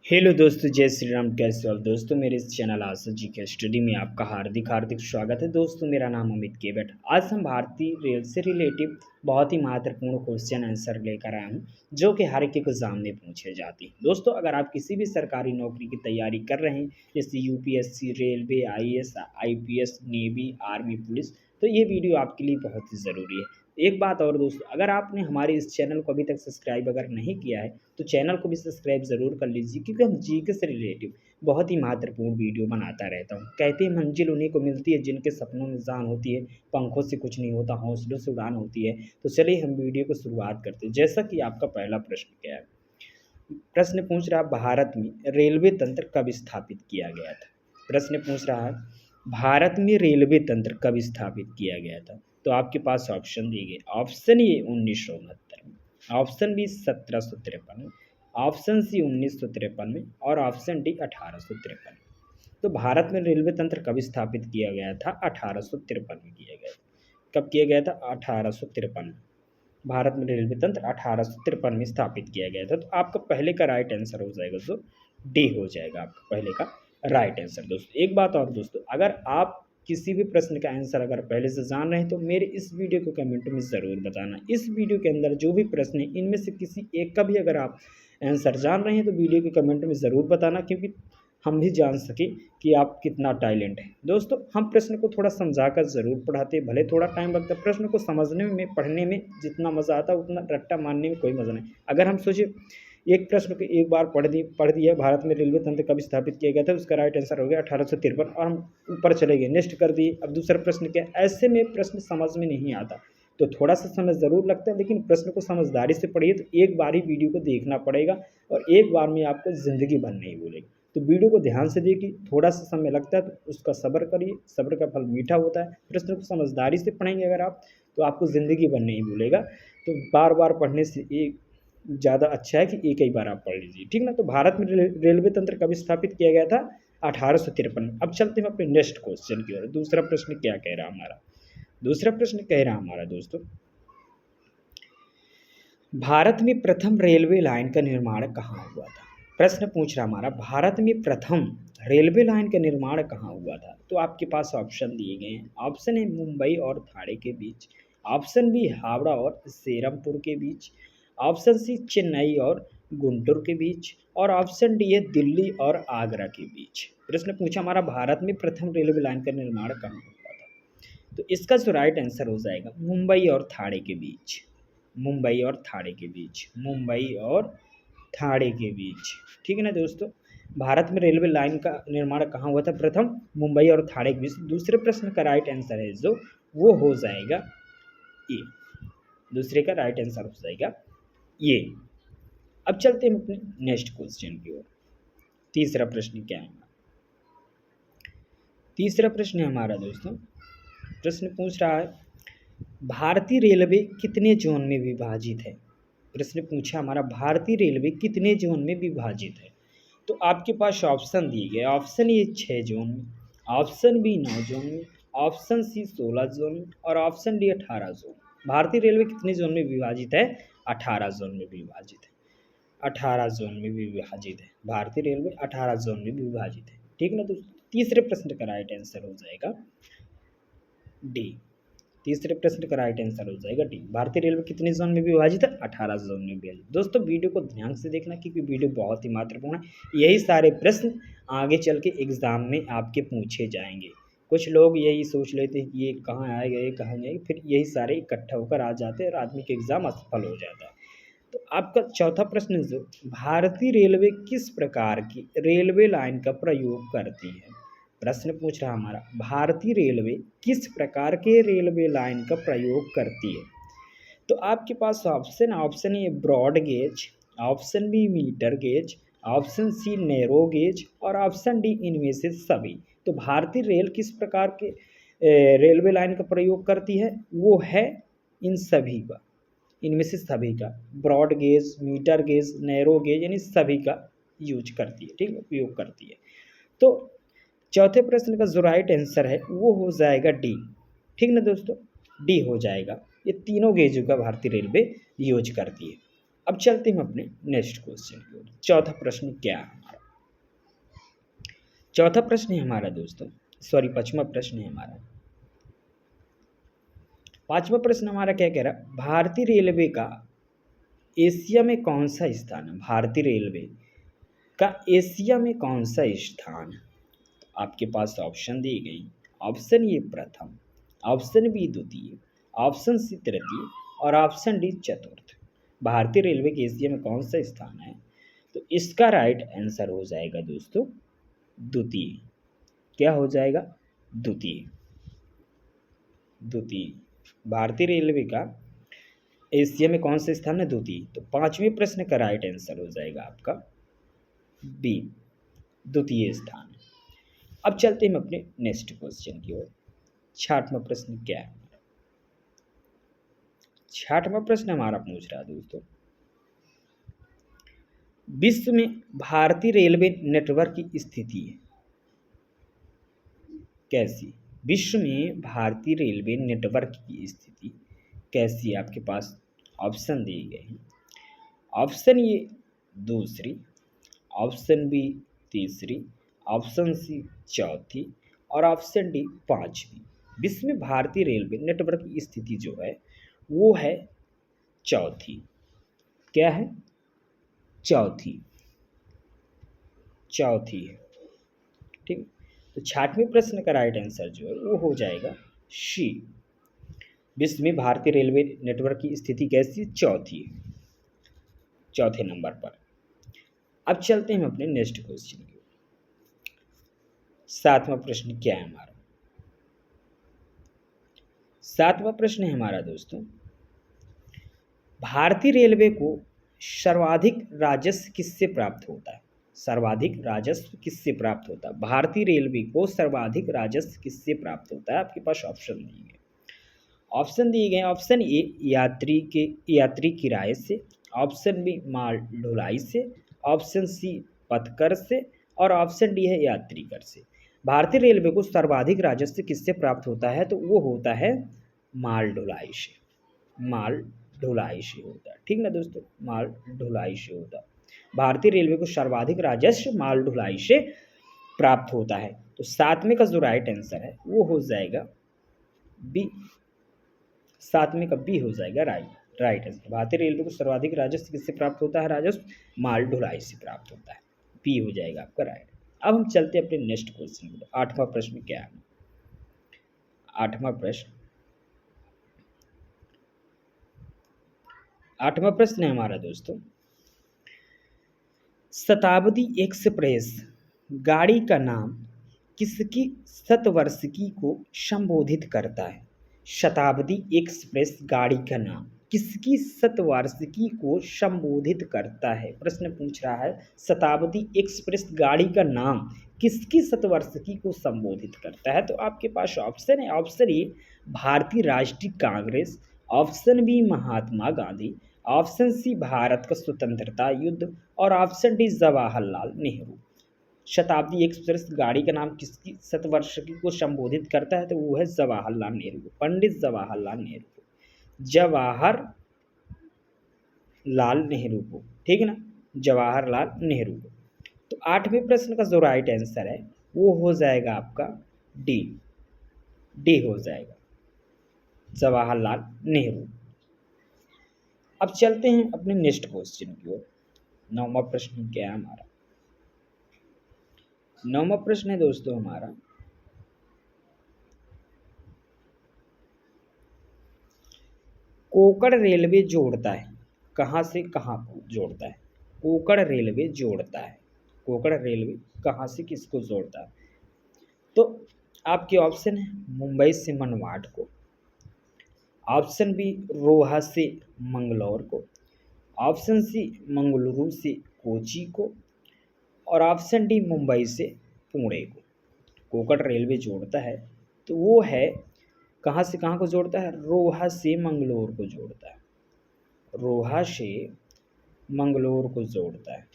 Hello दोस्तों, जय श्री राम। कैसे हो आप दोस्तों? मेरे इस चैनल आशा जी के स्टडी में आपका हार्दिक हार्दिक स्वागत है। दोस्तों, मेरा नाम अमित केवट। आज हम भारतीय रेल से रिलेटिव बहुत ही महत्वपूर्ण क्वेश्चन आंसर लेकर आए हूँ, जो कि हर एक एग्जाम में पूछे जाते हैं। दोस्तों, अगर आप किसी भी सरकारी नौकरी की तैयारी कर रहे हैं, जैसे UPSC, railway, IAS, IPS, navy, army, police, तो ये वीडियो आपके लिए बहुत ही ज़रूरी है। एक बात और दोस्तों, अगर आपने हमारे इस चैनल को अभी तक सब्सक्राइब अगर नहीं किया है, तो चैनल को भी सब्सक्राइब ज़रूर कर लीजिए, क्योंकि हम जीके से रिलेटिव बहुत ही महत्वपूर्ण वीडियो बनाता रहता हूँ। कहते हैं मंजिल उन्हीं को मिलती है जिनके सपनों में जान होती है, पंखों से कुछ नहीं होता, हौसलों से उड़ान होती है। तो चलिए हम वीडियो को शुरुआत करते हैं। जैसा कि आपका पहला प्रश्न क्या है, प्रश्न पूछ रहा है भारत में रेलवे तंत्र कब स्थापित किया गया था। प्रश्न पूछ रहा है भारत में रेलवे तंत्र कब स्थापित किया गया था। तो आपके पास ऑप्शन दिए गए। ऑप्शन ए 1969 में, ऑप्शन बी 1753 में, ऑप्शन सी 1953 में और ऑप्शन डी 1853 में। तो भारत में रेलवे तंत्र कब स्थापित किया गया था? 1853 में किया गया था। कब किया गया था? 1853 में। भारत में रेलवे तंत्र 1853 में स्थापित किया गया था। तो आपका पहले का राइट आंसर हो जाएगा जो डी हो जाएगा आपका पहले का राइट आंसर। दोस्तों, एक बात और दोस्तों, अगर आप किसी भी प्रश्न का आंसर अगर पहले से जान रहे हैं तो मेरे इस वीडियो को कमेंट में ज़रूर बताना। इस वीडियो के अंदर जो भी प्रश्न है, इनमें से किसी एक का भी अगर आप आंसर जान रहे हैं तो वीडियो के कमेंट में ज़रूर बताना, क्योंकि हम भी जान सकें कि आप कितना टैलेंट है। दोस्तों, हम प्रश्न को थोड़ा समझाकर ज़रूर पढ़ाते हैं, भले थोड़ा टाइम लगता है। प्रश्न को समझने में, पढ़ने में जितना मज़ा आता है उतना रट्टा मारने में कोई मज़ा नहीं। अगर हम सोचिए एक प्रश्न को एक बार पढ़ दिया, भारत में रेलवे तंत्र कब स्थापित किया गया था, उसका राइट आंसर हो गया 1853, और हम ऊपर चले गए, नेक्स्ट कर दिए। अब दूसरा प्रश्न क्या, ऐसे में प्रश्न समझ में नहीं आता। तो थोड़ा सा समय ज़रूर लगता है, लेकिन प्रश्न को समझदारी से पढ़िए। तो एक बार ही वीडियो को देखना पड़ेगा और एक बार में आपको ज़िंदगी भर नहीं भूलेगी। तो वीडियो को ध्यान से देखिए। थोड़ा सा समय लगता है तो उसका सब्र करिए, सब्र का फल मीठा होता है। प्रश्न को समझदारी से पढ़ेंगे अगर आप, तो आपको ज़िंदगी भर नहीं भूलेगा। तो बार बार पढ़ने से एक ज़्यादा अच्छा है कि एक ही बार आप पढ़ लीजिए, ठीक ना। तो भारत में रेलवे तंत्र कब स्थापित किया गया था? 1853 में। अब चलते हैं अपने नेक्स्ट क्वेश्चन की ओर। दूसरा प्रश्न क्या कह रहा है हमारा? दूसरा प्रश्न कह रहा है हमारा दोस्तों, भारत में प्रथम रेलवे लाइन का निर्माण कहाँ हुआ था। प्रश्न पूछ रहा हमारा, भारत में प्रथम रेलवे लाइन का निर्माण कहाँ हुआ था। तो आपके पास ऑप्शन दिए गए हैं। ऑप्शन है मुंबई और थाने के बीच, ऑप्शन बी हावड़ा और सेरमपुर के बीच, ऑप्शन सी चेन्नई और गुंटूर के बीच, और ऑप्शन डी है दिल्ली और आगरा के बीच। प्रश्न पूछा हमारा, भारत में प्रथम रेलवे लाइन का निर्माण कहाँ हुआ था। तो इसका जो राइट आंसर हो जाएगा मुंबई और थाने के बीच, मुंबई और थाने के बीच, मुंबई और थाने के बीच, ठीक है ना दोस्तों। भारत में रेलवे लाइन का निर्माण कहाँ हुआ था? प्रथम मुंबई और थाने के बीच। दूसरे प्रश्न का राइट आंसर है जो वो हो जाएगा ए। दूसरे का राइट आंसर हो जाएगा ये। अब चलते हैं अपने नेक्स्ट क्वेश्चन की ओर। तीसरा प्रश्न क्या है? तीसरा प्रश्न है हमारा दोस्तों, प्रश्न पूछ रहा है भारतीय रेलवे कितने जोन में विभाजित है। प्रश्न पूछा हमारा, भारतीय रेलवे कितने जोन में विभाजित है। तो आपके पास ऑप्शन दिए गए। ऑप्शन ए 6 जोन में, ऑप्शन बी 9 जोन में, ऑप्शन सी 16 जोन में और ऑप्शन डी 18 जोन। भारतीय रेलवे कितने जोन में विभाजित है? 18 जोन में विभाजित है। 18 जोन में विभाजित है भारतीय रेलवे, 18 जोन में विभाजित है, ठीक ना। तो तीसरे प्रश्न का राइट आंसर हो जाएगा डी। तीसरे प्रश्न का राइट आंसर हो जाएगा डी। भारतीय रेलवे कितने जोन में विभाजित है? 18 जोन में विभाजित। दोस्तों, वीडियो को ध्यान से देखना, क्योंकि वीडियो बहुत ही महत्वपूर्ण है। यही सारे प्रश्न आगे चल के एग्जाम में आपके पूछे जाएंगे। कुछ लोग यही सोच लेते हैं कि ये कहाँ आएगा, ये कहाँ जाएगा, फिर यही सारे इकट्ठा होकर आ जाते हैं और आदमी के एग्जाम असफल हो जाता है। तो आपका चौथा प्रश्न जो, भारतीय रेलवे किस प्रकार की रेलवे लाइन का प्रयोग करती है। प्रश्न पूछ रहा हमारा, भारतीय रेलवे किस प्रकार के रेलवे लाइन का प्रयोग करती है। तो आपके पास option A broad gauge, option B metre gauge, option C narrow gauge और ऑप्शन डी इनमें से सभी। तो भारतीय रेल किस प्रकार के रेलवे लाइन का प्रयोग करती है? वो है इन सभी का, इनमें से सभी का। Broad gauge, metre gauge, narrow gauge, यानी सभी का यूज करती है, ठीक, उपयोग करती है। तो चौथे प्रश्न का जो राइट आंसर है वो हो जाएगा डी, ठीक ना दोस्तों, डी हो जाएगा। ये तीनों गेजों का भारतीय रेलवे यूज करती है। अब चलते हैं अपने नेक्स्ट क्वेश्चन की ओर। चौथा प्रश्न क्या है हमारा? चौथा प्रश्न है हमारा दोस्तों, सॉरी पांचवा प्रश्न है हमारा। पांचवा प्रश्न हमारा क्या कह रहा है, भारतीय रेलवे का एशिया में कौन सा स्थान है? भारतीय रेलवे का एशिया में कौन सा स्थान है? आपके पास ऑप्शन दी गई। ऑप्शन ए प्रथम, ऑप्शन बी द्वितीय, ऑप्शन सी तृतीय और ऑप्शन डी चतुर्थ। भारतीय रेलवे के एशिया में कौन सा स्थान है? तो इसका राइट आंसर हो जाएगा दोस्तों द्वितीय। क्या हो जाएगा? द्वितीय। द्वितीय भारतीय रेलवे का एशिया में कौन सा स्थान है? द्वितीय। तो पांचवें प्रश्न का राइट आंसर हो जाएगा आपका बी, द्वितीय स्थान। अब चलते हैं अपने नेक्स्ट क्वेश्चन की ओर। छठवां प्रश्न क्या है? छठवां प्रश्न हमारा पूछ रहा है दोस्तों, विश्व में भारतीय रेलवे नेटवर्क की स्थिति कैसी? विश्व में भारतीय रेलवे नेटवर्क की स्थिति कैसी है? आपके पास ऑप्शन दिए गए हैं। ऑप्शन ए दूसरी, ऑप्शन बी तीसरी, ऑप्शन सी चौथी और ऑप्शन डी पांचवी। विश्व में भारतीय रेलवे नेटवर्क की स्थिति जो है वो है चौथी। क्या है? चौथी। चौथी है। ठीक। तो छठवें प्रश्न का राइट आंसर जो है वो हो जाएगा सी, विश्व में भारतीय रेलवे नेटवर्क की स्थिति कैसी? चौथी है, चौथे नंबर पर। अब चलते हैं अपने नेक्स्ट क्वेश्चन की। सातवां प्रश्न क्या है हमारा? सातवां प्रश्न है हमारा दोस्तों, भारतीय रेलवे को सर्वाधिक राजस्व किससे प्राप्त होता है? सर्वाधिक राजस्व किससे प्राप्त होता है? भारतीय रेलवे को सर्वाधिक राजस्व किससे प्राप्त होता है? आपके पास ऑप्शन दिए गए। ऑप्शन दिए गए, ऑप्शन ए यात्री किराए से, ऑप्शन बी माल ढुलाई से, ऑप्शन सी पथकर से और ऑप्शन डी है यात्री कर से। भारतीय रेलवे को सर्वाधिक राजस्व किससे प्राप्त होता है? तो वो होता है माल ढुलाई से। माल ढुलाई से होता है। ठीक ना दोस्तों, माल ढुलाई से होता है। भारतीय रेलवे को सर्वाधिक राजस्व माल ढुलाई से प्राप्त होता है। तो सातवें का जो राइट आंसर है वो हो जाएगा बी, सातवें का बी हो जाएगा राइट आंसर। भारतीय रेलवे को सर्वाधिक राजस्व किससे प्राप्त होता है? राजस्व माल ढुलाई से प्राप्त होता है। बी हो जाएगा आपका राइट। अब हम चलते हैं अपने नेक्स्ट क्वेश्चन में। आठवां प्रश्न क्या है? आठवां प्रश्न, आठवां प्रश्न है हमारा दोस्तों, शताब्दी एक्सप्रेस गाड़ी का नाम किसकी शतवार्षिकी को संबोधित करता है? शताब्दी एक्सप्रेस गाड़ी का नाम किसकी शतवार्षिकी को संबोधित करता है? प्रश्न पूछ रहा है, शताब्दी एक्सप्रेस गाड़ी का नाम किसकी शतवार्षिकी को संबोधित करता है? तो आपके पास ऑप्शन है। ऑप्शन ए भारतीय राष्ट्रीय Congress, option B Mahatma Gandhi, option C Bharat का स्वतंत्रता युद्ध और ऑप्शन डी जवाहरलाल नेहरू। शताब्दी एक्सप्रेस गाड़ी का नाम किसकी शतवार्षिकी को संबोधित करता है? तो वो है जवाहरलाल नेहरू, पंडित जवाहरलाल नेहरू को। जवाहरलाल नेहरू को, ठीक है ना, जवाहरलाल नेहरू को। तो आठवें प्रश्न का जो राइट आंसर है वो हो जाएगा आपका डी, डी हो जाएगा जवाहरलाल नेहरू। अब चलते हैं अपने नेक्स्ट क्वेश्चन की ओर। नौवां प्रश्न क्या है हमारा? नौवां प्रश्न है दोस्तों हमारा, कोकण रेलवे जोड़ता है कहाँ से कहाँ को जोड़ता है? कोकण रेलवे जोड़ता है, कोकण रेलवे कहाँ से किसको जोड़ता है? तो आपके ऑप्शन है मुंबई से मनमाड को, ऑप्शन बी रोहा से मंगलौर को, ऑप्शन सी मंगलुरु से कोची को और ऑप्शन डी मुंबई से पुणे को। कोकण रेलवे जोड़ता है तो वो है कहाँ से कहाँ को जोड़ता है? रोहा से मंगलोर को जोड़ता है, रोहा से मंगलोर को जोड़ता है,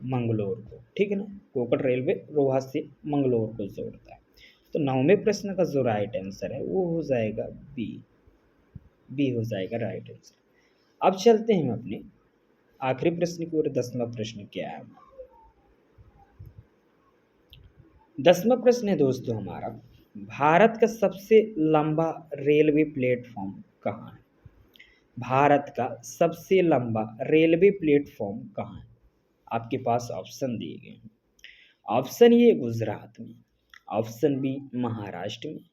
मंगलोर को, ठीक है ना। कोकण रेलवे रोहा से मंगलोर को जोड़ता है। तो नौवें प्रश्न का जो राइट आंसर है वो हो जाएगा बी, बी हो जाएगा राइट आंसर। अब चलते हैं हम अपने आखिरी प्रश्न की ओर। 10वां प्रश्न क्या है? 10वां प्रश्न है दोस्तों हमारा, भारत का सबसे लंबा रेलवे प्लेटफॉर्म कहाँ है? भारत का सबसे लंबा रेलवे प्लेटफॉर्म कहाँ है? आपके पास ऑप्शन दिए गए हैं। ऑप्शन ए गुजरात में, ऑप्शन बी महाराष्ट्र में,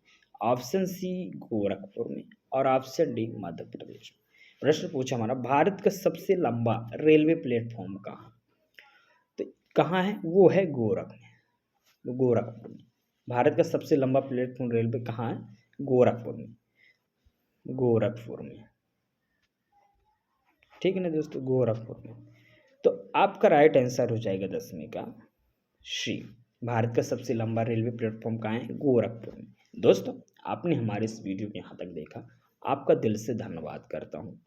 ऑप्शन सी गोरखपुर में और ऑप्शन डी मध्य प्रदेश में। प्रश्न पूछा हमारा, भारत का सबसे लंबा रेलवे प्लेटफॉर्म कहाँ? तो कहाँ है? वो है गोरखपुर में। भारत का सबसे लंबा प्लेटफॉर्म रेलवे कहाँ है? गोरखपुर में। गोरखपुर में, ठीक है ना दोस्तों, गोरखपुर में। तो आपका राइट आंसर हो जाएगा 10वें का सी। भारत का सबसे लंबा रेलवे प्लेटफॉर्म कहाँ है? गोरखपुर में। दोस्तों, आपने हमारे इस वीडियो को यहाँ तक देखा, आपका दिल से धन्यवाद करता हूँ।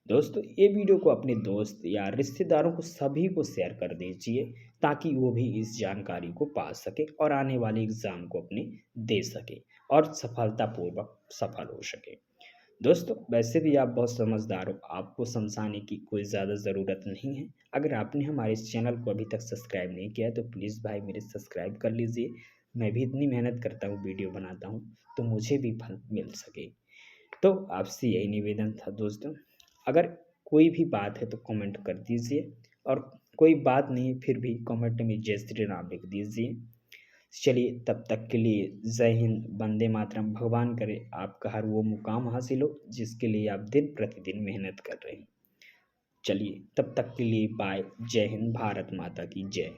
दोस्तों, ये वीडियो को अपने दोस्त या रिश्तेदारों को सभी को शेयर कर दीजिए, ताकि वो भी इस जानकारी को पा सके और आने वाले एग्ज़ाम को अपने दे सके और सफलतापूर्वक सफल हो सके। दोस्तों, वैसे भी आप बहुत समझदार हो, आपको समझाने की कोई ज़्यादा ज़रूरत नहीं है। अगर आपने हमारे इस चैनल को अभी तक सब्सक्राइब नहीं किया है तो प्लीज़ भाई मेरे सब्सक्राइब कर लीजिए। मैं भी इतनी मेहनत करता हूँ, वीडियो बनाता हूँ, तो मुझे भी फल मिल सके। तो आपसे यही निवेदन था दोस्तों, अगर कोई भी बात है तो कमेंट कर दीजिए, और कोई बात नहीं फिर भी कमेंट में जय श्री राम लिख दीजिए। चलिए, तब तक के लिए जय हिंद, वंदे मातरम। भगवान करे आपका हर वो मुकाम हासिल हो जिसके लिए आप दिन प्रतिदिन मेहनत कर रहे हैं। चलिए, तब तक के लिए बाय। जय हिंद, भारत माता की जय।